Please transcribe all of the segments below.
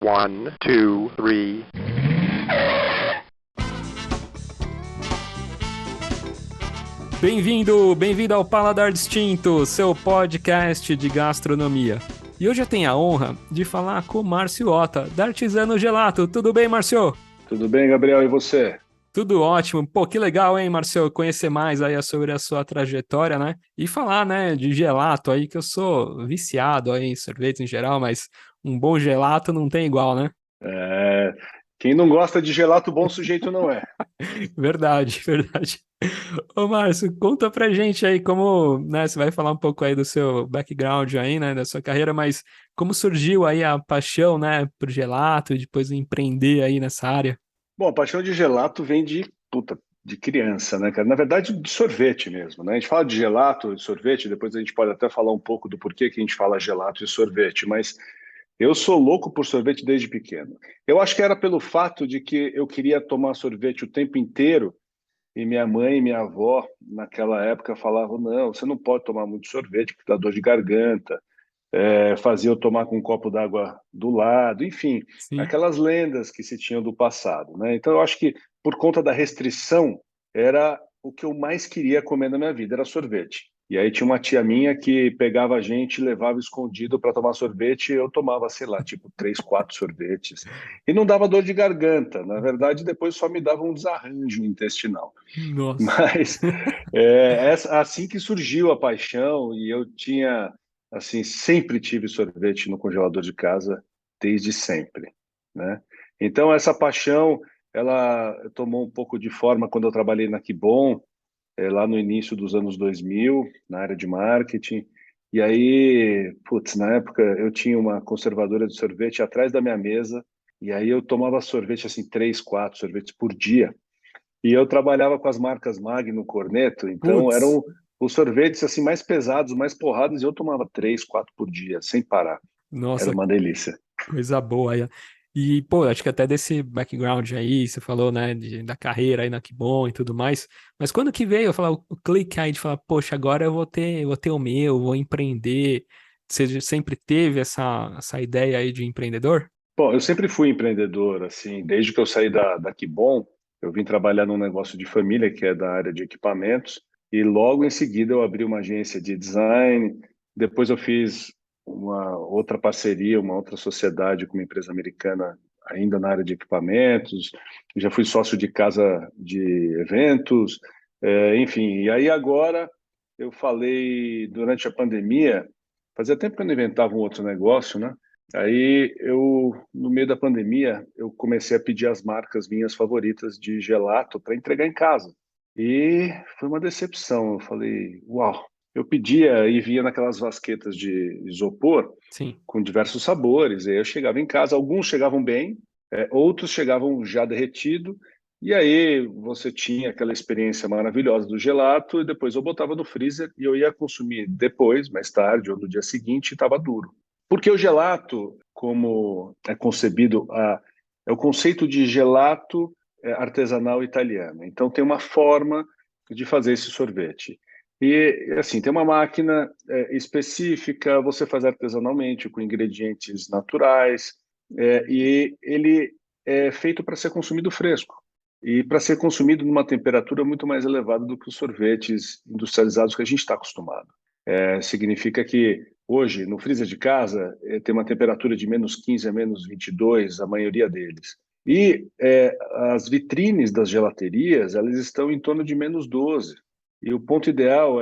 One, two, three. Bem-vindo ao Paladar Distinto, seu podcast de gastronomia. E hoje eu tenho a honra de falar com o Márcio Ota, da Artisano Gelato. Tudo bem, Márcio? Tudo bem, Gabriel, e você? Tudo ótimo. Pô, que legal, hein, Márcio, conhecer mais aí sobre a sua trajetória, né? E falar, né, de gelato aí, que eu sou viciado aí em sorvete em geral, mas um bom gelato não tem igual, né? Quem não gosta de gelato, bom sujeito não é. Verdade, verdade. Ô, Márcio, conta pra gente aí como, né, você vai falar um pouco aí do seu background aí, né, da sua carreira, mas como surgiu aí a paixão, né, por gelato e depois empreender aí nessa área? Bom, a paixão de gelato vem de criança, né, cara? Na verdade, de sorvete mesmo, né? A gente fala de gelato e sorvete, depois a gente pode até falar um pouco do porquê que a gente fala gelato e sorvete, mas eu sou louco por sorvete desde pequeno. Eu acho que era pelo fato de que eu queria tomar sorvete o tempo inteiro e minha mãe e minha avó, naquela época, falavam: não, você não pode tomar muito sorvete porque dá dor de garganta. Fazia eu tomar com um copo d'água do lado, enfim, Sim. aquelas lendas que se tinham do passado, né? Então eu acho que por conta da restrição era o que eu mais queria comer na minha vida, era sorvete. E aí tinha uma tia minha que pegava a gente e levava escondido para tomar sorvete, e eu tomava, sei lá, tipo 3, 4 sorvetes. E não dava dor de garganta, na verdade depois só me dava um desarranjo intestinal. Nossa. Mas assim que surgiu a paixão, e eu tinha, assim, sempre tive sorvete no congelador de casa, desde sempre, né? Então, essa paixão, ela tomou um pouco de forma quando eu trabalhei na Kibon, lá no início dos anos 2000, na área de marketing. E aí, putz, na época eu tinha uma conservadora de sorvete atrás da minha mesa, e aí eu tomava sorvete, assim, 3, 4 sorvetes por dia. E eu trabalhava com as marcas Magno, Cornetto, então Putz, eram os sorvetes assim mais pesados, mais porrados, e eu tomava 3, 4 por dia, sem parar. Era nossa, uma delícia. coisa boa aí. E, pô, acho que até desse background aí, você falou, né, da carreira aí na Kibon e tudo mais, mas quando que veio, eu falar, o clique aí de falar, poxa, agora eu vou ter o meu, vou empreender. Você sempre teve essa ideia aí de empreendedor? Bom, eu sempre fui empreendedor, assim, desde que eu saí da Kibon, eu vim trabalhar num negócio de família, que é da área de equipamentos, e logo em seguida eu abri uma agência de design, depois eu fiz uma outra parceria, uma outra sociedade com uma empresa americana, ainda na área de equipamentos, já fui sócio de casa de eventos, enfim, e aí agora eu falei, durante a pandemia, fazia tempo que eu não inventava um outro negócio, né? Aí eu, no meio da pandemia, eu comecei a pedir as marcas minhas favoritas de gelato para entregar em casa. E foi uma decepção. Eu falei, uau. Eu pedia e via naquelas vasquetas de isopor Sim. com diversos sabores. Aí eu chegava em casa, alguns chegavam bem, outros chegavam já derretido. E aí você tinha aquela experiência maravilhosa do gelato e depois eu botava no freezer e eu ia consumir depois, mais tarde ou no dia seguinte, e estava duro. Porque o gelato, como é concebido, é o conceito de gelato artesanal italiano. Então, tem uma forma de fazer esse sorvete. E, assim, tem uma máquina específica, você faz artesanalmente, com ingredientes naturais, e ele é feito para ser consumido fresco. E para ser consumido numa temperatura muito mais elevada do que os sorvetes industrializados que a gente está acostumado. Significa que hoje, no freezer de casa, tem uma temperatura de -15 a -22, a maioria deles. E as vitrines das gelaterias, elas estão em torno de -12. E o ponto ideal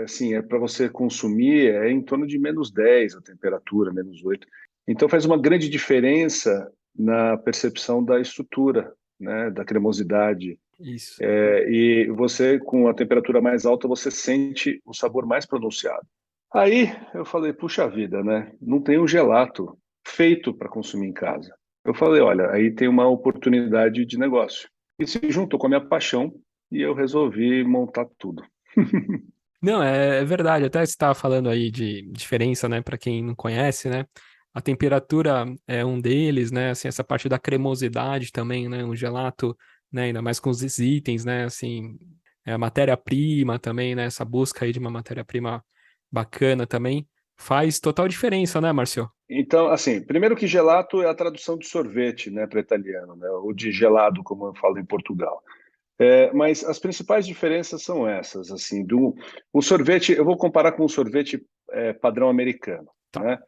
assim, para você consumir em torno de -10 a temperatura, -8. Então faz uma grande diferença na percepção da estrutura, né, da cremosidade, Isso. e você, com a temperatura mais alta, você sente o sabor mais pronunciado. Aí eu falei, puxa vida, né? Não tem um gelato feito para consumir em casa. Eu falei, olha, aí tem uma oportunidade de negócio. E se juntou com a minha paixão e eu resolvi montar tudo. Não, é verdade. Até você estava falando aí de diferença, né, para quem não conhece, né? A temperatura é um deles, né? Assim, essa parte da cremosidade também, né? Um gelato, né? Ainda mais com os itens, né? Assim, a matéria-prima também, né? Essa busca aí de uma matéria-prima bacana também. Faz total diferença, né, Márcio? Então, assim, primeiro que gelato é a tradução de sorvete, né, para italiano, né, ou de gelado, como eu falo em Portugal. Mas as principais diferenças são essas, assim, o sorvete, eu vou comparar com o sorvete padrão americano, Tá. né?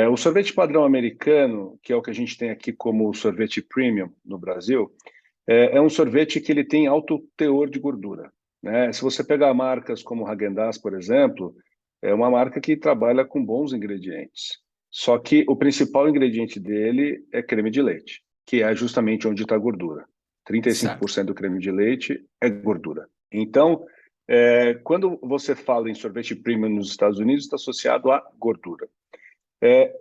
O sorvete padrão americano, que é o que a gente tem aqui como sorvete premium no Brasil, é um sorvete que ele tem alto teor de gordura, né? Se você pegar marcas como Häagen-Dazs, por exemplo, é uma marca que trabalha com bons ingredientes. Só que o principal ingrediente dele é creme de leite, que é justamente onde está a gordura. Certo. 35% do creme de leite é gordura. Então, quando você fala em sorvete premium nos Estados Unidos, está associado à gordura.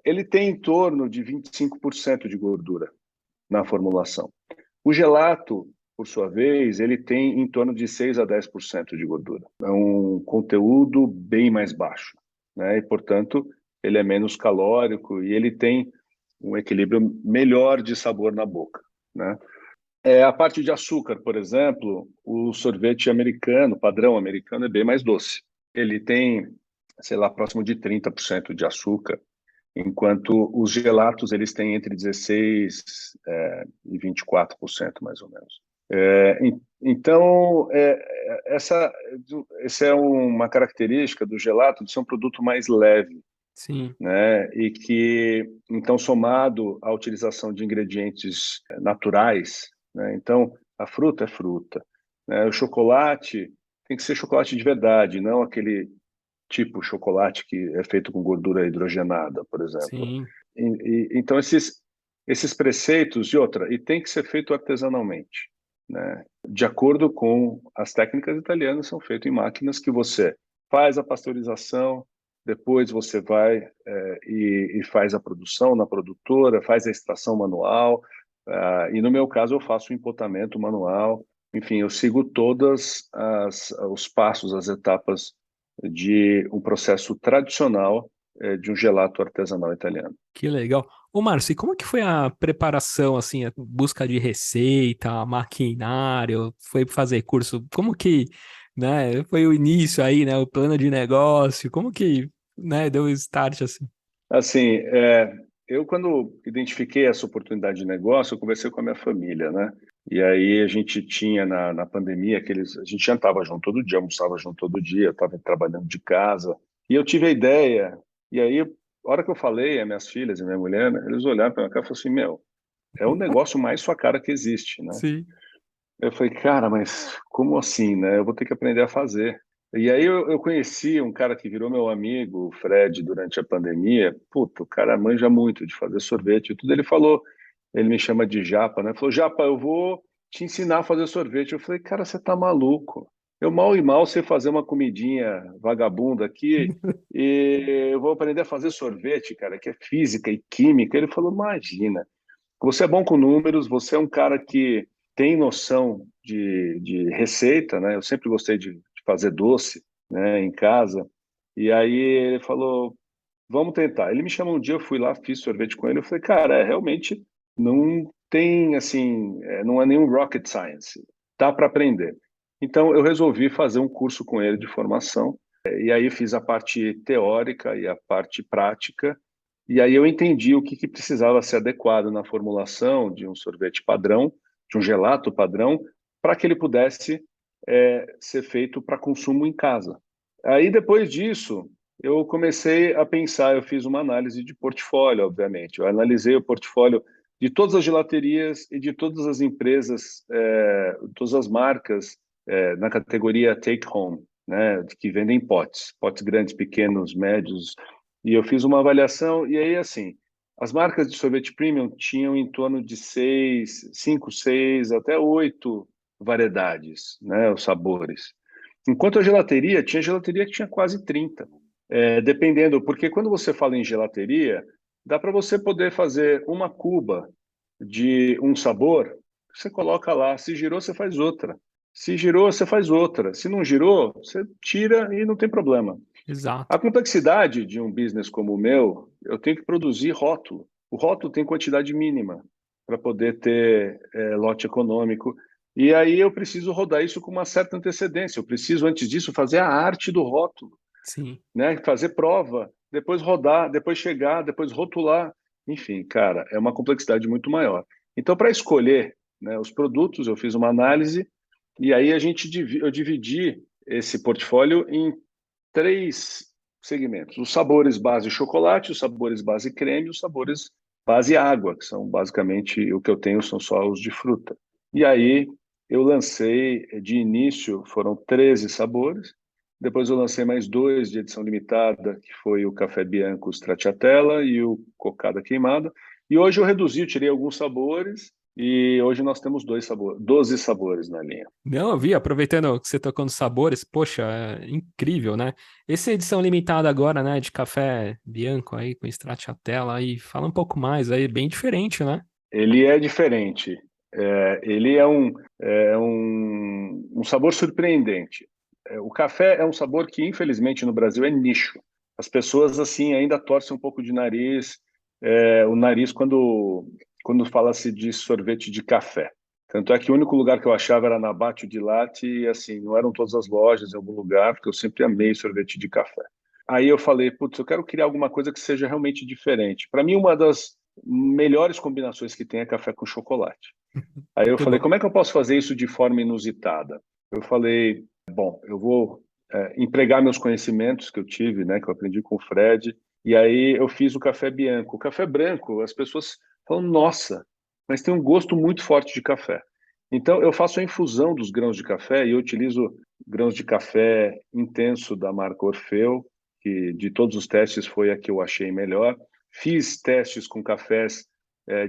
Ele tem em torno de 25% de gordura na formulação. O gelato, por sua vez, ele tem em torno de 6 a 10% de gordura. É um conteúdo bem mais baixo, né? E, portanto, ele é menos calórico e ele tem um equilíbrio melhor de sabor na boca, né? A parte de açúcar, por exemplo, o sorvete americano, padrão americano, é bem mais doce. Ele tem, sei lá, próximo de 30% de açúcar, enquanto os gelatos eles têm entre 16 e 24%, mais ou menos. Então, essa é uma característica do gelato de ser um produto mais leve, Sim. né? E que, então, somado à utilização de ingredientes naturais, né? Então, a fruta é fruta, né? O chocolate tem que ser chocolate de verdade, não aquele tipo chocolate que é feito com gordura hidrogenada, por exemplo. Sim. Então, esses preceitos e outra, e tem que ser feito artesanalmente, né? De acordo com as técnicas italianas, são feitas em máquinas que você faz a pasteurização, depois você vai e faz a produção na produtora, faz a extração manual, e no meu caso eu faço o empotamento manual. Enfim, eu sigo todos os passos, as etapas de um processo tradicional de um gelato artesanal italiano. Que legal. Ô, Márcio, e como que foi a preparação, assim, a busca de receita, maquinário, foi fazer curso? Como que, né, foi o início aí, né, o plano de negócio? Como que, né, deu o start, assim? Assim, eu quando identifiquei essa oportunidade de negócio, eu conversei com a minha família, né? E aí a gente tinha na pandemia a gente jantava junto todo dia, almoçava junto todo dia, eu estava trabalhando de casa, e eu tive a ideia, e aí, a hora que eu falei, as minhas filhas e minha mulher, né, eles olharam para minha cara e falaram assim, meu, é o negócio mais sua cara que existe, né? Sim. Eu falei, cara, mas como assim, né? Eu vou ter que aprender a fazer. E aí eu conheci um cara que virou meu amigo, o Fred, durante a pandemia. Puta, o cara manja muito de fazer sorvete e tudo. Ele falou, ele me chama de Japa, né? Ele falou, Japa, eu vou te ensinar a fazer sorvete. Eu falei, cara, você tá maluco. Eu mal e mal sei fazer uma comidinha vagabunda aqui e eu vou aprender a fazer sorvete, cara, que é física e química. Ele falou, imagina. Você é bom com números, você é um cara que tem noção de receita, né? Eu sempre gostei de fazer doce, né, em casa. E aí ele falou, vamos tentar. Ele me chamou um dia, eu fui lá, fiz sorvete com ele. Eu falei, cara, realmente não tem, assim, não é nenhum rocket science. Dá para aprender. Então eu resolvi fazer um curso com ele de formação. E aí fiz a parte teórica e a parte prática. E aí eu entendi o que precisava ser adequado na formulação de um sorvete padrão, de um gelato padrão, para que ele pudesse ser feito para consumo em casa. Aí depois disso, eu comecei a pensar, eu fiz uma análise de portfólio, obviamente. Eu analisei o portfólio de todas as gelaterias e de todas as empresas, todas as marcas na categoria take home, né, que vendem potes, potes grandes, pequenos, médios, e eu fiz uma avaliação, e aí, assim, as marcas de sorvete premium tinham em torno de 5, 6, até 8 variedades, né, os sabores. Enquanto a gelateria, tinha gelateria que tinha quase 30. Dependendo, porque quando você fala em gelateria, dá para você poder fazer uma cuba de um sabor, você coloca lá, se girou, você faz outra. Se girou, você faz outra. Se não girou, você tira e não tem problema. A Exato. complexidade de um business como o meu, eu tenho que produzir rótulo. O rótulo tem quantidade mínima para poder ter lote econômico. E aí eu preciso rodar isso com uma certa antecedência. Eu preciso, antes disso, fazer a arte do rótulo, Sim. né? Fazer prova. depois rodar, depois chegar, depois rotular. Enfim, cara, é uma complexidade muito maior. Então, para escolher, né, os produtos, eu fiz uma análise e aí eu dividi esse portfólio em 3 segmentos: os sabores base chocolate, os sabores base creme, os sabores base água, que são basicamente o que eu tenho, são só os de fruta. E aí eu lancei, de início, foram 13 sabores, depois eu lancei mais 2 de edição limitada, que foi o Café Bianco Stracciatella e o Cocada Queimada. E hoje eu tirei alguns sabores, e hoje nós temos 12 sabores na linha. Não, eu vi, aproveitando que você tocou nos sabores, poxa, é incrível, né? Essa edição limitada agora, né, de café Bianco aí, com stracciatella aí, fala um pouco mais aí, bem diferente, né? Ele é diferente. Ele é um sabor surpreendente. O café é um sabor que, infelizmente, no Brasil é nicho. As pessoas, assim, ainda torcem um pouco de nariz, o nariz quando fala-se de sorvete de café. Tanto é que o único lugar que eu achava era na Batio di Latte, e assim, não eram todas as lojas, em algum lugar, porque eu sempre amei sorvete de café. Aí eu falei, putz, eu quero criar alguma coisa que seja realmente diferente. Para mim, uma das melhores combinações que tem é café com chocolate. Aí eu Muito falei, bom. como é que eu posso fazer isso de forma inusitada? Eu falei, bom, eu vou empregar meus conhecimentos que eu tive, né, que eu aprendi com o Fred, e aí eu fiz o café Bianco. O café branco, as pessoas falam, nossa, mas tem um gosto muito forte de café. Então eu faço a infusão dos grãos de café e eu utilizo grãos de café intenso da marca Orfeu, que de todos os testes foi a que eu achei melhor. Fiz testes com cafés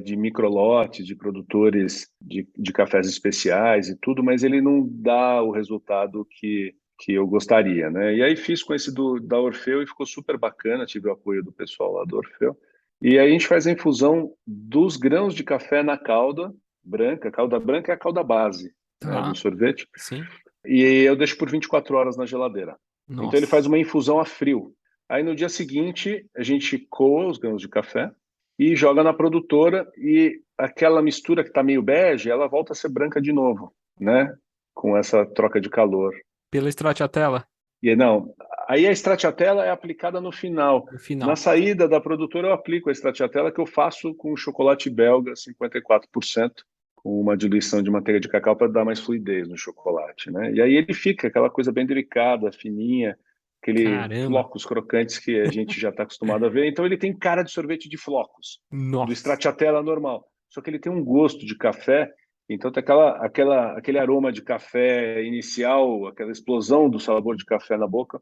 de microlotes, de produtores de cafés especiais e tudo, mas ele não dá o resultado que eu gostaria, né? E aí fiz com esse da Orfeu e ficou super bacana, tive o apoio do pessoal lá do Orfeu. E aí a gente faz a infusão dos grãos de café na calda branca. A calda branca é a calda base, né, do Tá, sorvete. sim. E eu deixo por 24 horas na geladeira. Então ele faz Nossa. uma infusão a frio. Aí no dia seguinte a gente coa os grãos de café e joga na produtora, e aquela mistura que está meio bege, ela volta a ser branca de novo, né? Com essa troca de calor. Pela stracciatella, E não, aí a stracciatella é aplicada no final. no Na final. saída da produtora eu aplico a stracciatella, que eu faço com chocolate belga 54%, com uma diluição de manteiga de cacau para dar mais fluidez no chocolate, né? E aí ele fica aquela coisa bem delicada, fininha, aquele Caramba. flocos crocantes que a gente já está acostumado a ver. Então ele tem cara de sorvete de flocos, do Nossa. stracciatella normal. Só que ele tem um gosto de café, então tem aquele aroma de café inicial, aquela explosão do sabor de café na boca,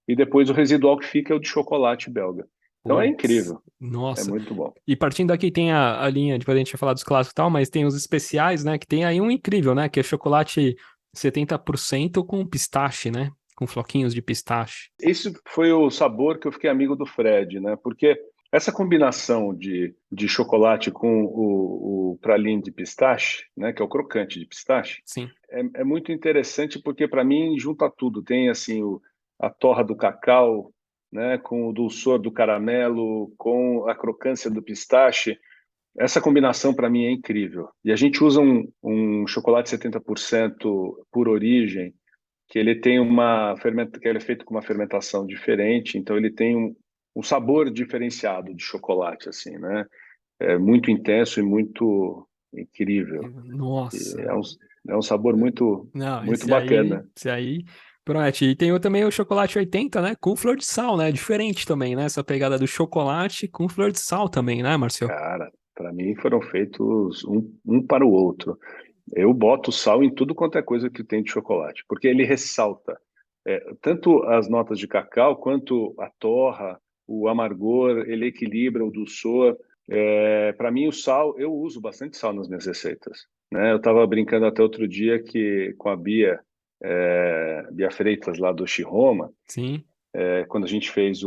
e depois o residual que fica é o de chocolate belga. Então é Putz. incrível, é Nossa. muito bom. E partindo daqui tem a linha, depois a gente vai falar dos clássicos e tal, mas tem os especiais, né? Que tem aí um incrível, né? Que é chocolate 70% com pistache, né? Com floquinhos de pistache. Esse foi o sabor que eu fiquei amigo do Fred, né? Porque essa combinação de chocolate com o praline de pistache, né? Que é o crocante de pistache, Sim. é muito interessante porque para mim junta tudo. Tem assim a torra do cacau, né? Com o dulçor do caramelo, com a crocância do pistache. Essa combinação para mim é incrível. E a gente usa um chocolate 70% por origem, que ele tem que ele é feito com uma fermentação diferente, então ele tem um sabor diferenciado de chocolate, assim, né? É muito intenso e muito incrível. E Nossa. é um sabor muito, Não, muito bacana. esse aí promete. E tem também o chocolate 80, né? Com flor de sal, né? Diferente também, né? Essa pegada do chocolate com flor de sal também, né, Marcelo? Cara, para mim foram feitos um para o outro. Eu boto sal em tudo quanto é coisa que tem de chocolate, porque ele ressalta tanto as notas de cacau quanto a torra, o amargor, ele equilibra o dulçor. Para mim, o sal, eu uso bastante sal nas minhas receitas, né? Eu estava brincando até outro dia que com a Bia, Bia Freitas lá do Chiroma, Sim. quando a gente fez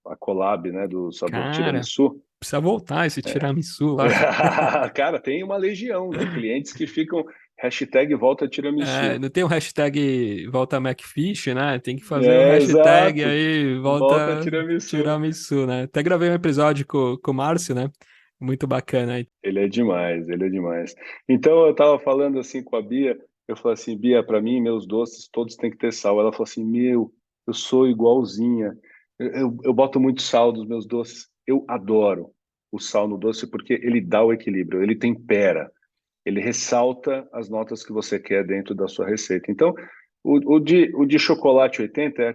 a collab, né, do sabor Cara, tiramisu. precisa voltar esse tiramisu lá. Cara, tem uma legião de clientes que ficam hashtag volta É, tiramisu. não tem o hashtag volta McFish, né? Tem que fazer o hashtag Exato. aí Volta volta tiramisu. tiramisu, né? Até gravei um episódio com o Márcio, né? Muito bacana aí. Ele é demais, ele é demais. Então eu tava falando assim com a Bia, eu falei assim, Bia, para mim meus doces todos têm que ter sal. Ela falou assim, meu, eu sou igualzinha. Eu boto muito sal nos meus doces. Eu adoro o sal no doce porque ele dá o equilíbrio, ele tempera, ele ressalta as notas que você quer dentro da sua receita. Então, o de chocolate 80 é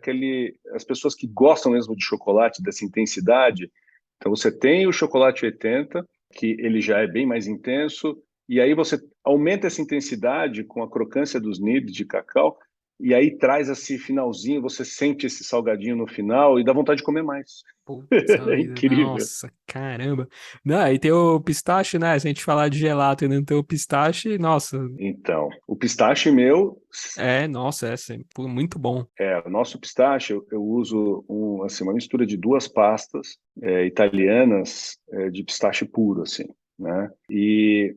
as pessoas que gostam mesmo de chocolate, dessa intensidade. Então, você tem o chocolate 80, que ele já é bem mais intenso, e aí você aumenta essa intensidade com a crocância dos nibs de cacau, e aí traz esse finalzinho, você sente esse salgadinho no final e dá vontade de comer mais. Putz, É vida, incrível. nossa, caramba. Não, aí tem o pistache, né? Se a gente falar de gelato e não ter o pistache, nossa, Então, o pistache meu, nossa, pô, muito bom. o nosso pistache, eu uso assim, uma mistura de duas pastas italianas de pistache puro, assim, né? E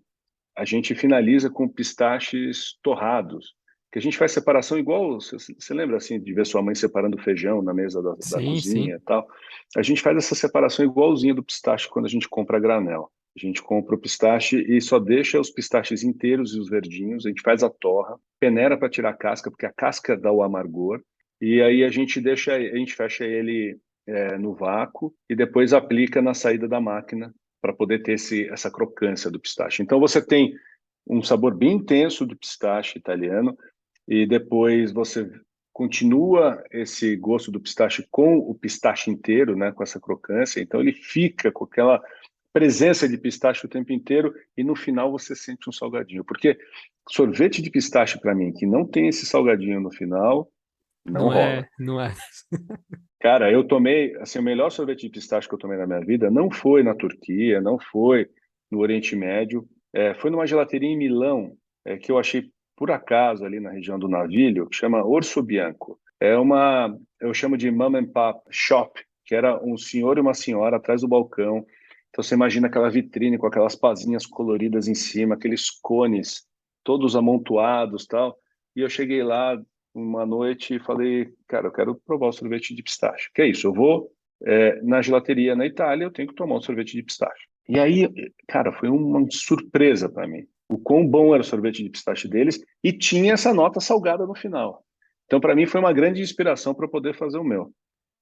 a gente finaliza com pistaches torrados, que a gente faz separação igual, você lembra assim de ver sua mãe separando feijão na mesa da Sim, sim. cozinha e tal? A gente faz essa separação igualzinha do pistache quando a gente compra a granel. A gente compra o pistache e só deixa os pistaches inteiros e os verdinhos, a gente faz a torra, peneira para tirar a casca, porque a casca dá o amargor, e aí a gente fecha ele no vácuo e depois aplica na saída da máquina para poder ter essa crocância do pistache. Então você tem um sabor bem intenso do pistache italiano e depois você continua esse gosto do pistache com o pistache inteiro, né, com essa crocância. Então ele fica com aquela presença de pistache o tempo inteiro e no final você sente um salgadinho. Porque sorvete de pistache para mim que não tem esse salgadinho no final, não Não rola. é, não é. Cara, eu tomei, assim, o melhor sorvete de pistache que eu tomei na minha vida não foi na Turquia, não foi no Oriente Médio, foi numa gelateria em Milão, que eu achei por acaso ali na região do Navilho, que chama Orso Bianco. Eu chamo de mom and pop shop, que era um senhor e uma senhora atrás do balcão. Então você imagina aquela vitrine com aquelas pazinhas coloridas em cima, aqueles cones todos amontoados, tal. E eu cheguei lá uma noite e falei, cara, eu quero provar o sorvete de pistache. Que é isso? Eu vou na gelateria na Itália, eu tenho que tomar um sorvete de pistache. E aí, cara, foi uma surpresa para mim. O quão bom era o sorvete de pistache deles e tinha essa nota salgada no final. Então, para mim, foi uma grande inspiração para poder fazer o meu.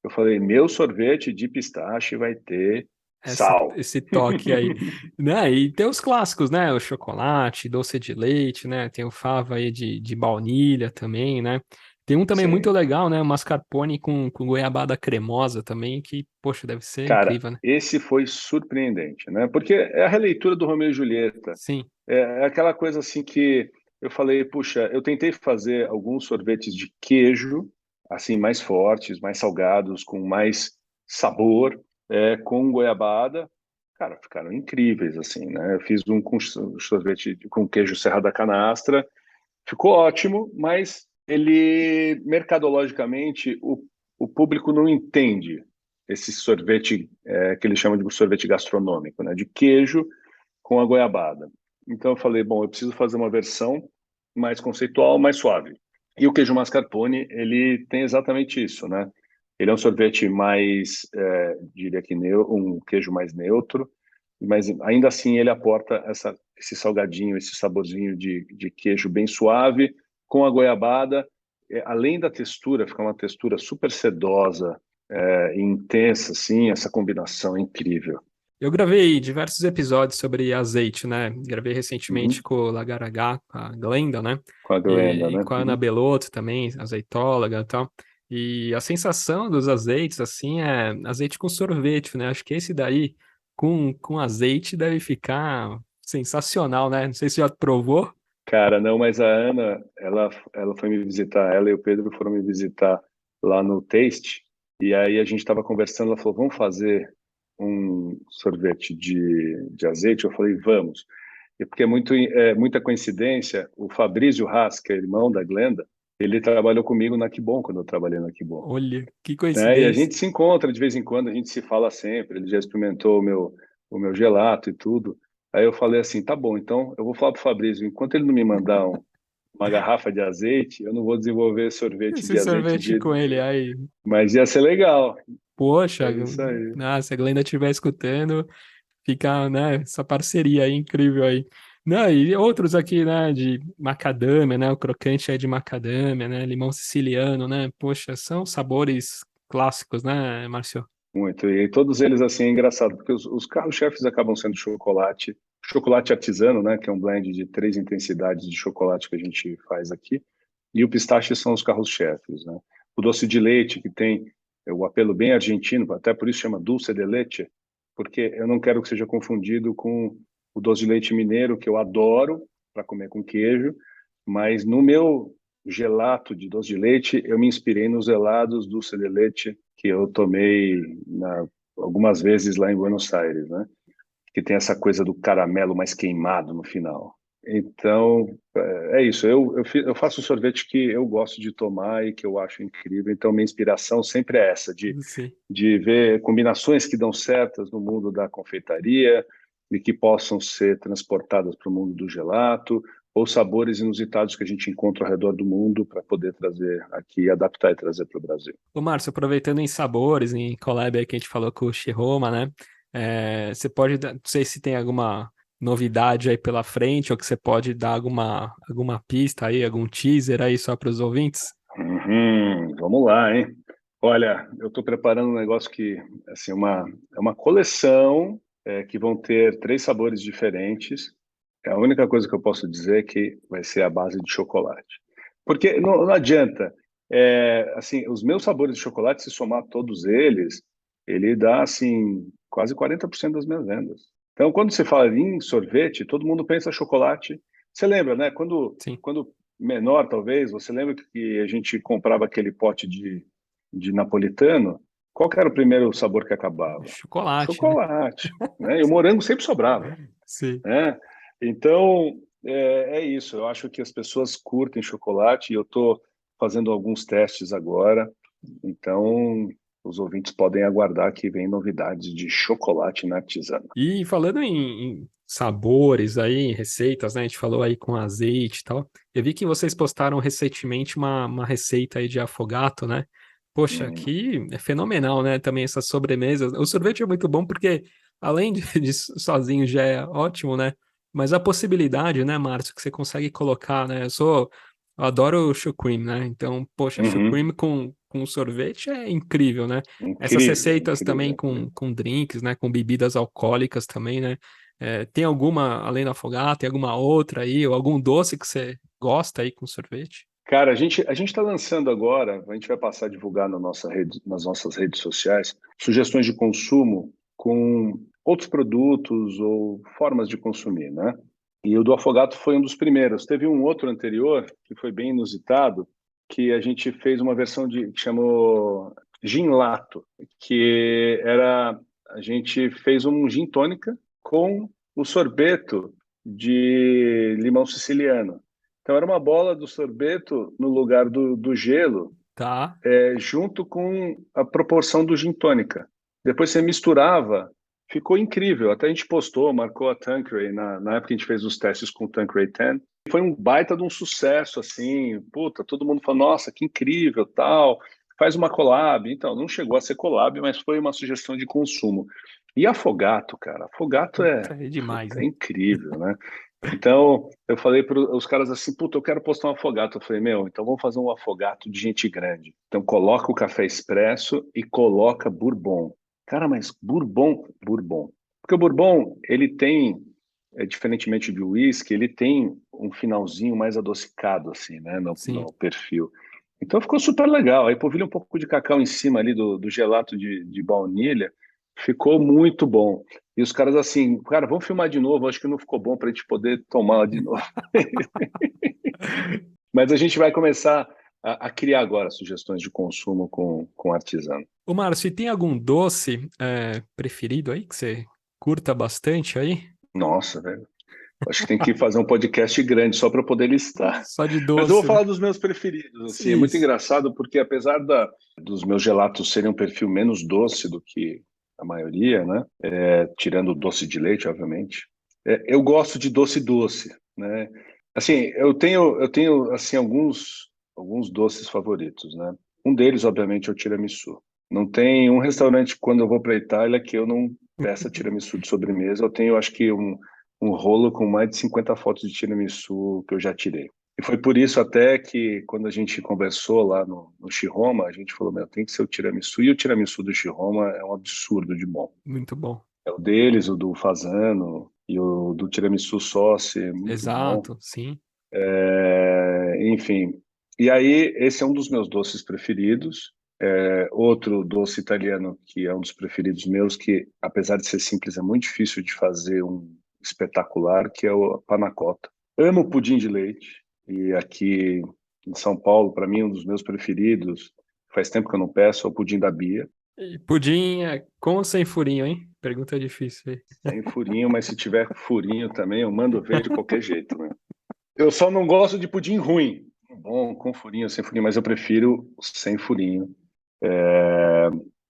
Eu falei, meu sorvete de pistache vai ter sal. Esse toque aí. Né? E tem os clássicos, né? O chocolate, doce de leite, né? Tem o fava aí de baunilha também, né? Tem um também muito Sim. legal, né? O mascarpone com goiabada cremosa também, que, poxa, deve ser Cara, incrível, né? esse foi surpreendente, né? Porque é a releitura do Romeu e Julieta. Sim. É aquela coisa assim que eu falei, puxa, eu tentei fazer alguns sorvetes de queijo, assim, mais fortes, mais salgados, com mais sabor, com goiabada. Cara, ficaram incríveis, assim, né? Eu fiz um com sorvete com queijo Serra da Canastra, ficou ótimo, mas ele, mercadologicamente, o público não entende esse sorvete que eles chamam de sorvete gastronômico, né? De queijo com a goiabada. Então eu falei, bom, eu preciso fazer uma versão mais conceitual, mais suave. E o queijo mascarpone, ele tem exatamente isso, né? Ele é um sorvete mais, diria que um queijo mais neutro, mas ainda assim ele aporta esse salgadinho, esse saborzinho de queijo bem suave, com a goiabada. Além da textura, fica uma textura super sedosa, e intensa, assim, essa combinação é incrível. Eu gravei diversos episódios sobre azeite, né? Gravei recentemente Uhum. com o Lagar H, com a Glenda, né? Com a Glenda, E né? com a Ana Uhum. Belotto também, azeitóloga e tal. E a sensação dos azeites, assim, é azeite com sorvete, né? Acho que esse daí, com azeite, deve ficar sensacional, né? Não sei se já provou. Cara, não, mas a Ana, ela foi me visitar, ela e o Pedro foram me visitar lá no Taste, e aí a gente estava conversando, ela falou, vamos fazer um sorvete de azeite? Eu falei, vamos. E porque muita coincidência, o Fabrício Haas, que é irmão da Glenda, ele trabalhou comigo na Kibon, quando eu trabalhei na Kibon. Olha, que Né? E a coincidência. gente se encontra de vez em quando, a gente se fala sempre. Ele já experimentou o meu gelato e tudo. Aí eu falei assim: tá bom, então eu vou falar para o Fabrício, enquanto ele não me mandar uma garrafa de azeite, eu não vou desenvolver sorvete Esse de azeite sorvete de. com ele aí. Mas ia ser legal. Poxa, É isso aí. se a Glenda estiver escutando, fica, né, essa parceria aí incrível aí. Não, e outros aqui, né, de macadâmia, né, o crocante é de macadâmia, né, limão siciliano, né, poxa, são sabores clássicos, né, Márcio? Muito. E todos eles, assim, é engraçado, porque os carros-chefes acabam sendo chocolate, chocolate artesano, né, que é um blend de 3 intensidades de chocolate que a gente faz aqui, e o pistache são os carros-chefes, né? O doce de leite, que tem o apelo bem argentino, até por isso chama dulce de leite, porque eu não quero que seja confundido com o doce de leite mineiro, que eu adoro para comer com queijo, mas no meu gelato de doce de leite, eu me inspirei nos gelados dulce de leite que eu tomei algumas vezes lá em Buenos Aires, né? Que tem essa coisa do caramelo mais queimado no final. Então, é isso. Eu faço sorvete que eu gosto de tomar e que eu acho incrível. Então, minha inspiração sempre é essa, Sim. de ver combinações que dão certas no mundo da confeitaria e que possam ser transportadas para o mundo do gelato, ou sabores inusitados que a gente encontra ao redor do mundo para poder trazer aqui, adaptar e trazer para o Brasil. Ô, Márcio, aproveitando em sabores, em collab aí que a gente falou com o Shiroma, né? Você pode, não sei se tem alguma novidade aí pela frente, ou que você pode dar alguma pista aí, algum teaser aí só para os ouvintes? Vamos lá, hein? Olha, eu estou preparando um negócio que, assim, é uma coleção que vão ter 3 sabores diferentes. A única coisa que eu posso dizer é que vai ser a base de chocolate. Porque não adianta, assim, os meus sabores de chocolate, se somar todos eles, ele dá, assim, quase 40% das minhas vendas. Então, quando você fala em sorvete, todo mundo pensa chocolate. Você lembra, né? Sim. Quando menor, talvez, você lembra que a gente comprava aquele pote de napolitano? Qual que era o primeiro sabor que acabava? Chocolate, né? Chocolate, né? E o morango sempre sobrava, Sim. né? Então, é isso. Eu acho que as pessoas curtem chocolate e eu estou fazendo alguns testes agora. Então, os ouvintes podem aguardar que vem novidades de chocolate na artesana. E falando em sabores aí, em receitas, né? A gente falou aí com azeite e tal. Eu vi que vocês postaram recentemente uma receita aí de afogato, né? Poxa, Hum, que é fenomenal, né? Também essas sobremesas. O sorvete é muito bom porque, além de sozinho já é ótimo, né? Mas a possibilidade, né, Márcio, que você consegue colocar, né? Eu adoro o cream, né? Então, poxa, uhum. cream com sorvete é incrível, né? Essas Incrível, receitas também incrível, incrível. com drinks, né? Com bebidas alcoólicas também, né? Tem alguma, além do afogado, tem alguma outra aí, ou algum doce que você gosta aí com sorvete? Cara, a gente está lançando agora, a gente vai passar a divulgar nas nossas redes sociais, sugestões de consumo com outros produtos ou formas de consumir, né? E o do Afogato foi um dos primeiros. Teve um outro anterior que foi bem inusitado, que a gente fez uma versão que chamou Gin Lato, que era a gente fez um gin tônica com o sorbeto de limão siciliano. Então era uma bola do sorbeto no lugar do gelo, Tá. junto com a proporção do gin tônica. Depois você misturava, ficou incrível. Até a gente postou, marcou a Tanqueray na época que a gente fez os testes com o Tanqueray 10. Foi um baita de um sucesso, assim. Puta, todo mundo falou, nossa, que incrível, tal. Faz uma collab. Então, não chegou a ser collab, mas foi uma sugestão de consumo. E Afogato, cara, Afogato Puta, é demais, é né? incrível, né? Então, eu falei para os caras assim, puta, eu quero postar um afogato. Eu falei, meu, então vamos fazer um afogato de gente grande. Então, coloca o café expresso e coloca bourbon. Cara, mas bourbon. Porque o bourbon, ele tem, diferentemente do whisky, ele tem um finalzinho mais adocicado, assim, né, Sim. no perfil. Então, ficou super legal. Aí, polvilha um pouco de cacau em cima ali do gelato de baunilha. Ficou muito bom. E os caras assim, cara, vamos filmar de novo, acho que não ficou bom para a gente poder tomar de novo. Mas a gente vai começar a criar agora sugestões de consumo com artesano. Ô, Márcio, e tem algum doce preferido aí que você curta bastante aí? Nossa, velho. Acho que tem que fazer um podcast grande só para poder listar. Só de Mas eu vou doce, né? falar dos meus preferidos. Assim, é muito Isso. engraçado porque apesar dos meus gelatos serem um perfil menos doce do que a maioria, né? Tirando o doce de leite, obviamente, eu gosto de doce doce, né? Assim, eu tenho assim alguns doces favoritos, né? Um deles, obviamente, é o tiramisu. Não tem um restaurante quando eu vou para a Itália que eu não peça tiramisu de sobremesa. Eu tenho, acho que um rolo com mais de 50 fotos de tiramisu que eu já tirei. E foi por isso até que quando a gente conversou lá no Shiroma, a gente falou, meu, tem que ser o tiramisu. E o tiramisu do Shiroma é um absurdo de bom. Muito bom. É o deles, o do Fasano e o do tiramisu sauce, é muito bom. Exato, sim. Enfim. E aí, esse é um dos meus doces preferidos. Outro doce italiano que é um dos preferidos meus, que apesar de ser simples, é muito difícil de fazer um espetacular, que é o panna cotta. Amo pudim de leite. E aqui em São Paulo, para mim, um dos meus preferidos, faz tempo que eu não peço, é o pudim da Bia. E pudim é com ou sem furinho, hein? Pergunta difícil aí. Sem furinho, mas se tiver furinho também, eu mando ver de qualquer jeito, né? Eu só não gosto de pudim ruim. Bom, com furinho, sem furinho, mas eu prefiro sem furinho.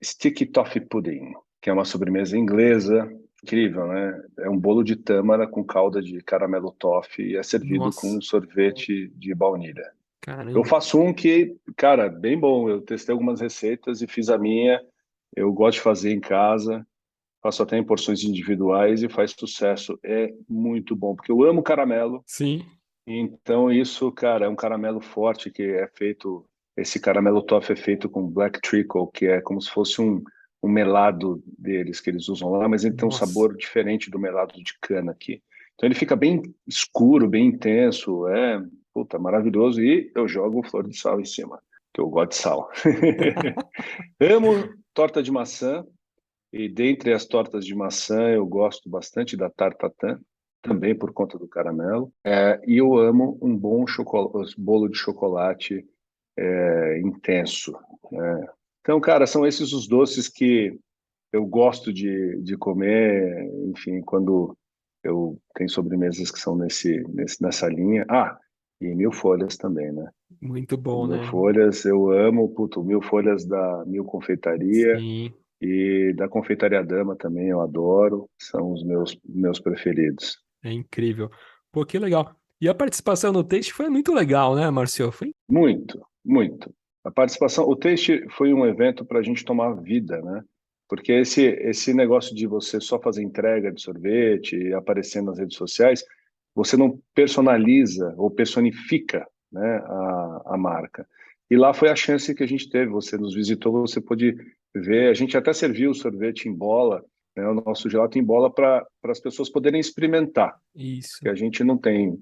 Sticky Toffee Pudding, que é uma sobremesa inglesa, incrível, né? É um bolo de tâmara com calda de caramelo toffee e é servido com Nossa, um sorvete de baunilha. Eu caramba. faço um que, cara, bem bom. Eu testei algumas receitas e fiz a minha. Eu gosto de fazer em casa. Faço até em porções individuais e faz sucesso. É muito bom, porque eu amo caramelo. Sim, Então isso, cara, é um caramelo forte que é feito. Esse caramelo toffee é feito com black treacle, que é como se fosse um melado deles que eles usam lá, mas ele tem um nossa. sabor diferente do melado de cana aqui. Então ele fica bem escuro, bem intenso, puta, maravilhoso. E eu jogo flor de sal em cima, que eu gosto de sal. Amo torta de maçã. E dentre as tortas de maçã, eu gosto bastante da tartatã, também por conta do caramelo. E eu amo um bom bolo de chocolate intenso, né? Então, cara, são esses os doces que eu gosto de comer, enfim, quando eu tenho sobremesas que são nessa linha. Ah, e mil folhas também, né? Muito O bom, mil né? folhas eu amo, puto, mil folhas da Mil Confeitaria. Sim, E da Confeitaria Dama também eu adoro, são os meus preferidos. é incrível. Pô, que legal. E a participação no Taste foi muito legal, né, Marcio? Foi? Muito, muito. A participação, o Taste foi um evento para a gente tomar vida, né? Porque esse negócio de você só fazer entrega de sorvete e aparecer nas redes sociais, você não personaliza ou personifica, né, a marca. E lá foi a chance que a gente teve. Você nos visitou, você pôde ver. A gente até serviu o sorvete em bola, né, o nosso gelato em bola para as pessoas poderem experimentar, Isso. que a gente não tem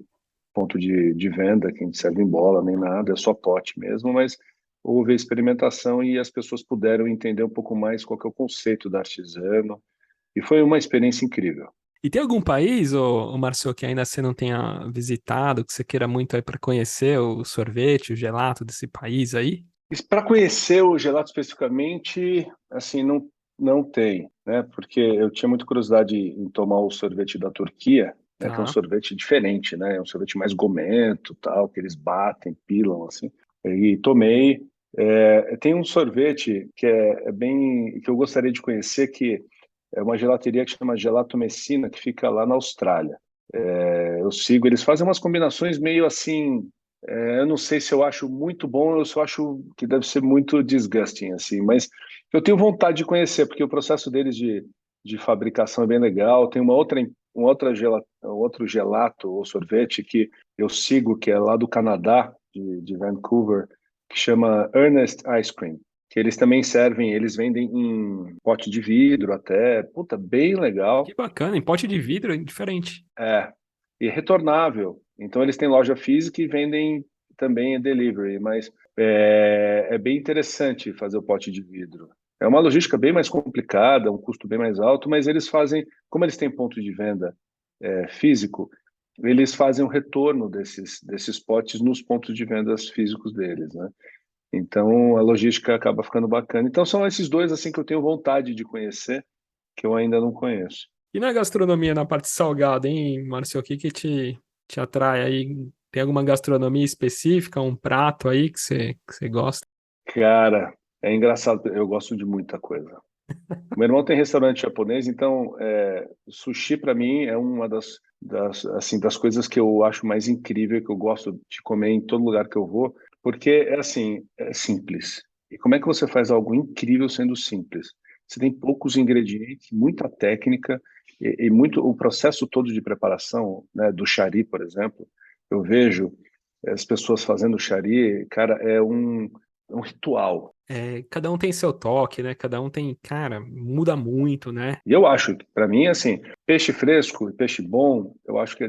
ponto de venda que a gente serve em bola nem nada, é só pote mesmo, mas houve a experimentação e as pessoas puderam entender um pouco mais qual que é o conceito da artesano, e foi uma experiência incrível. E tem algum país, ô Marcio, que ainda você não tenha visitado, que você queira muito aí para conhecer o sorvete, o gelato desse país aí? Para conhecer o gelato especificamente, assim, não tem, né? Porque eu tinha muita curiosidade em tomar o sorvete da Turquia, né? Que é um Tá. sorvete diferente, né? É um sorvete mais gomento, tal, que eles batem, pilam, assim. E tomei. Tem um sorvete que é bem, que eu gostaria de conhecer, que é uma gelateria que chama Gelato Messina, que fica lá na Austrália. Eu sigo, eles fazem umas combinações meio assim, eu não sei se eu acho muito bom, eu só acho que deve ser muito disgusting, assim, mas eu tenho vontade de conhecer, porque o processo deles de fabricação é bem legal. Tem um outro gelato ou sorvete que eu sigo, que é lá do Canadá, de Vancouver, que chama Ernest Ice Cream, que eles também servem, eles vendem em pote de vidro até, puta, bem Que legal. bacana, em pote de vidro, é diferente. É, e retornável. Então eles têm loja física e vendem também em delivery, mas é bem interessante fazer o pote de vidro. É uma logística bem mais complicada, um custo bem mais alto, mas eles fazem, como eles têm ponto de venda físico, eles fazem o retorno desses potes nos pontos de vendas físicos deles, né? Então a logística acaba ficando bacana. Então são esses dois assim que eu tenho vontade de conhecer, que eu ainda não conheço. E na gastronomia, na parte salgada, hein, Marcio, o que que te atrai aí? Tem alguma gastronomia específica, um prato aí que você gosta? Cara, é engraçado, eu gosto de muita coisa. Meu irmão tem restaurante japonês, então sushi para mim é uma assim, das coisas que eu acho mais incrível, que eu gosto de comer em todo lugar que eu vou, porque é assim, é simples. E como é que você faz algo incrível sendo simples? Você tem poucos ingredientes, muita técnica e muito o processo todo de preparação, né, do chari, por exemplo. Eu vejo. as pessoas fazendo chari, cara, é um ritual. Cada um tem seu toque, né? Cada um tem, cara, muda muito, né? E eu acho que, para mim, assim, peixe fresco e peixe bom, eu acho que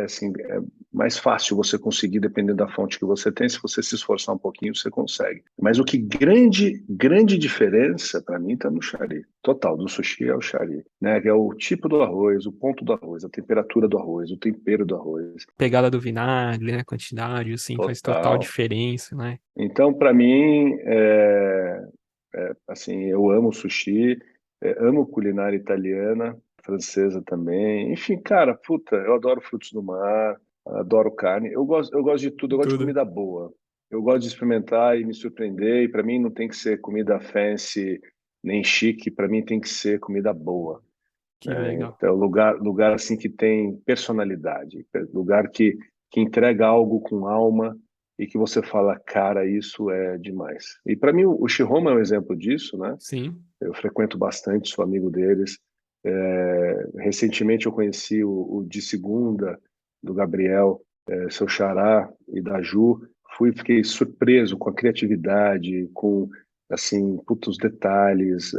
assim, é mais fácil você conseguir, dependendo da fonte que você tem. Se você se esforçar um pouquinho, você consegue. Mas o que grande diferença, para mim, está no chari. Total, do sushi é o chari, né? Que é o tipo do arroz, o ponto do arroz, a temperatura do arroz, o tempero do arroz. Pegada do vinagre, né? Quantidade, assim, faz total Total. diferença, né? Então, para mim, assim, eu amo sushi, amo culinária italiana, francesa também. Enfim, cara, puta, eu adoro frutos do mar, adoro carne. Eu gosto de tudo, eu gosto de Tudo. comida boa. Eu gosto de experimentar e me surpreender. E para mim não tem que ser comida fancy nem chique, para mim tem que ser comida boa. Que legal. Então, lugar assim que tem personalidade, lugar que entrega algo com alma e que você fala, cara, isso é demais. E para mim o Shihoma é um exemplo disso, né? Sim. Eu frequento bastante, sou amigo deles. Recentemente eu conheci o de segunda do Gabriel, seu xará e da Ju. Fiquei surpreso com a criatividade, com assim, putos detalhes,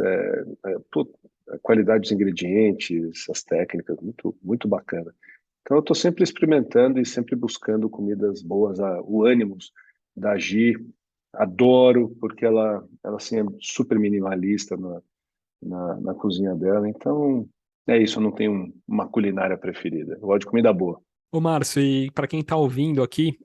a qualidade dos ingredientes, as técnicas, muito, muito bacana. Então eu estou sempre experimentando e sempre buscando comidas boas. O Animus da Gi, adoro, porque ela assim, é super minimalista na cozinha dela. Então é isso, eu não tenho uma culinária preferida. Eu gosto de comida boa. Ô, Márcio, e para quem tá ouvindo aqui,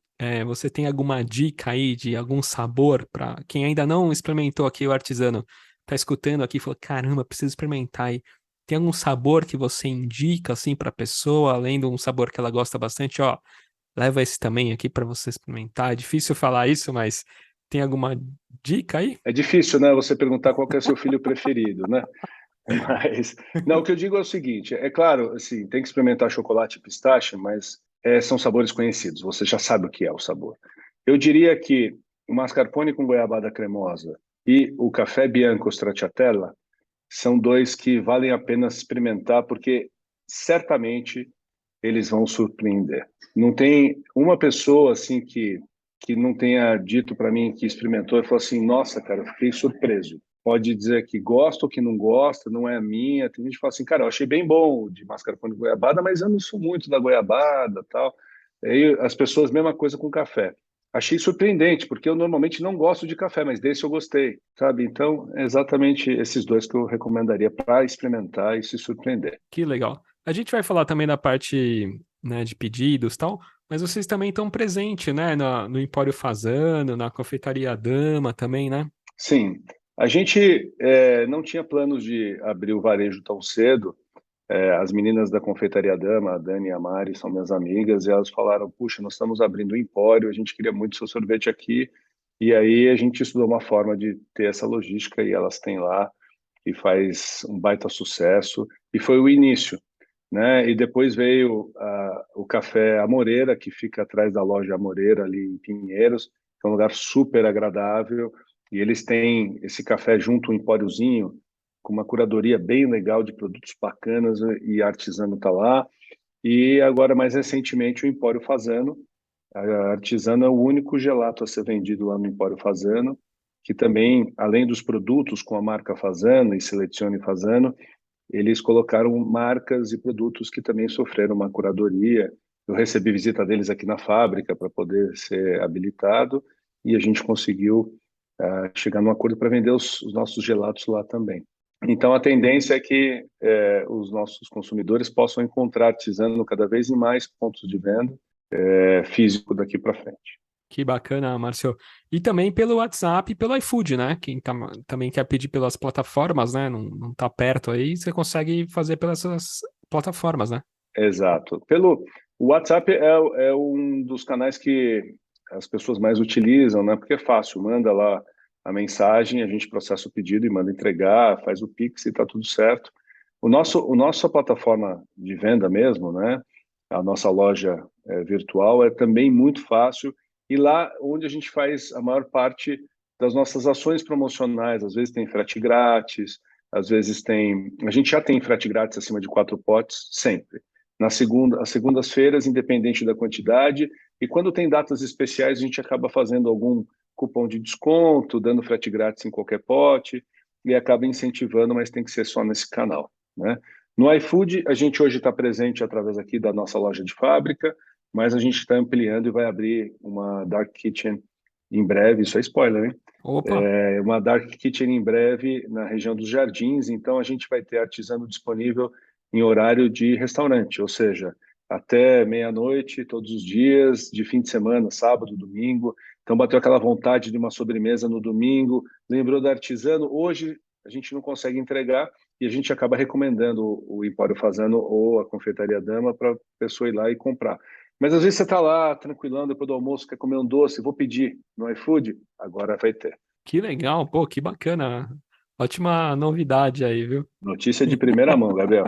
você tem alguma dica aí de algum sabor para quem ainda não experimentou aqui o artesano, tá escutando aqui e falou, caramba, preciso experimentar aí. Tem algum sabor que você indica assim para pessoa, além de um sabor que ela gosta bastante, ó, leva esse também aqui para você experimentar. É difícil falar isso, mas tem alguma dica aí? É difícil, né, você perguntar qual que é o seu filho preferido, né? Mas, não, o que eu digo é o seguinte, é claro, assim, tem que experimentar chocolate e pistache, mas são sabores conhecidos, você já sabe o que é o sabor. Eu diria que o mascarpone com goiabada cremosa e o café bianco stracciatella são dois que valem a pena experimentar, porque certamente eles vão surpreender. Não tem uma pessoa assim que não tenha dito para mim que experimentou e falou assim, nossa, cara, eu fiquei surpreso. Pode dizer que gosta ou que não gosta, não é a minha. Tem gente que fala assim, cara, eu achei bem bom o de mascarpone de goiabada, mas eu não sou muito da goiabada, tal. Aí as pessoas, mesma coisa com café. Achei surpreendente, porque eu normalmente não gosto de café, mas desse eu gostei, sabe? Então, é exatamente esses dois que eu recomendaria para experimentar e se surpreender. Que legal. A gente vai falar também da parte, né, de pedidos e tal, mas vocês também estão presentes, né, no Empório Fazano, na Confeitaria Dama também, né? Sim, a gente não tinha planos de abrir o varejo tão cedo. As meninas da Confeitaria Dama, a Dani e a Mari, são minhas amigas, e elas falaram: puxa, nós estamos abrindo um empório, a gente queria muito seu sorvete aqui. E aí a gente estudou uma forma de ter essa logística, e elas têm lá, e faz um baita sucesso. E foi o início, né? E depois veio o Café Amoreira, que fica atrás da loja Amoreira, ali em Pinheiros, que é um lugar super agradável. E eles têm esse café junto, um empóriozinho, com uma curadoria bem legal de produtos bacanas, e artesano está lá. E agora, mais recentemente, o Empório Fazano. A Artesano é o único gelato a ser vendido lá no Empório Fazano, que também, além dos produtos com a marca Fazano e Selecione Fazano, eles colocaram marcas e produtos que também sofreram uma curadoria. Eu recebi visita deles aqui na fábrica para poder ser habilitado e a gente conseguiu chegar num acordo para vender os nossos gelatos lá também. Então, a tendência é que os nossos consumidores possam encontrar artesano cada vez em mais pontos de venda físico daqui para frente. Que bacana, Márcio. E também pelo WhatsApp e pelo iFood, né? Quem também quer pedir pelas plataformas, né? Não tá perto aí, você consegue fazer pelas essas plataformas, né? Exato. O WhatsApp é um dos canais que as pessoas mais utilizam, né? Porque é fácil, manda lá a mensagem, a gente processa o pedido e manda entregar, faz o Pix e está tudo certo. Nossa plataforma de venda mesmo, né? A nossa loja virtual é também muito fácil e lá onde a gente faz a maior parte das nossas ações promocionais, às vezes tem frete grátis, às vezes a gente já tem frete grátis acima de 4 potes, sempre. As segundas-feiras, independente da quantidade, e quando tem datas especiais, a gente acaba fazendo algum cupom de desconto, dando frete grátis em qualquer pote, e acaba incentivando, mas tem que ser só nesse canal, né? No iFood, a gente hoje está presente através aqui da nossa loja de fábrica, mas a gente está ampliando e vai abrir uma Dark Kitchen em breve, isso é spoiler, hein? Opa, Uma Dark Kitchen em breve na região dos Jardins, então a gente vai ter artesano disponível em horário de restaurante, ou seja, até meia-noite, todos os dias, de fim de semana, sábado, domingo. Então bateu aquela vontade de uma sobremesa no domingo, lembrou do artesano, hoje a gente não consegue entregar e a gente acaba recomendando o Empório Fazano ou a Confeitaria Dama para a pessoa ir lá e comprar. Mas às vezes você está lá, tranquilão, depois do almoço, quer comer um doce, vou pedir no iFood, agora vai ter. que legal, pô, que bacana. Ótima novidade aí, viu? Notícia de primeira mão, Gabriel.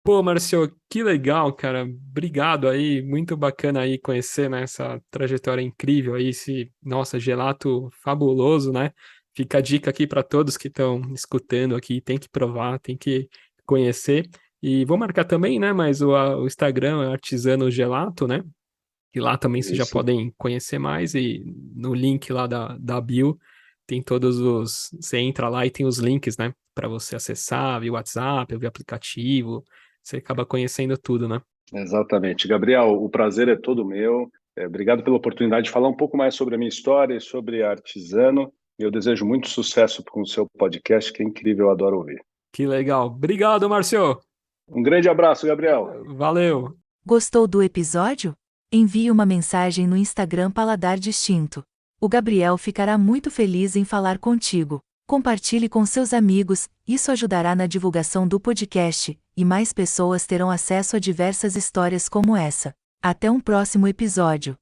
Pô, Marcio, que legal, cara. Obrigado aí, muito bacana aí conhecer, né, essa trajetória incrível aí, esse, nossa, gelato fabuloso, né? Fica a dica aqui para todos que estão escutando aqui, tem que provar, tem que conhecer. E vou marcar também, né, mas o Instagram é Artisano Gelato, né? E lá também vocês já Isso. podem conhecer mais e no link lá da bio tem todos os, você entra lá e tem os links, né, para você acessar via WhatsApp, via aplicativo. Você acaba conhecendo tudo, né? Exatamente. Gabriel, o prazer é todo meu. Obrigado pela oportunidade de falar um pouco mais sobre a minha história e sobre a Artisano. Eu desejo muito sucesso com o seu podcast, que é incrível, eu adoro ouvir. Que legal. Obrigado, Márcio. Um grande abraço, Gabriel. Valeu. Gostou do episódio? Envie uma mensagem no Instagram Paladar Distinto. O Gabriel ficará muito feliz em falar contigo. Compartilhe com seus amigos, isso ajudará na divulgação do podcast, e mais pessoas terão acesso a diversas histórias como essa. Até um próximo episódio.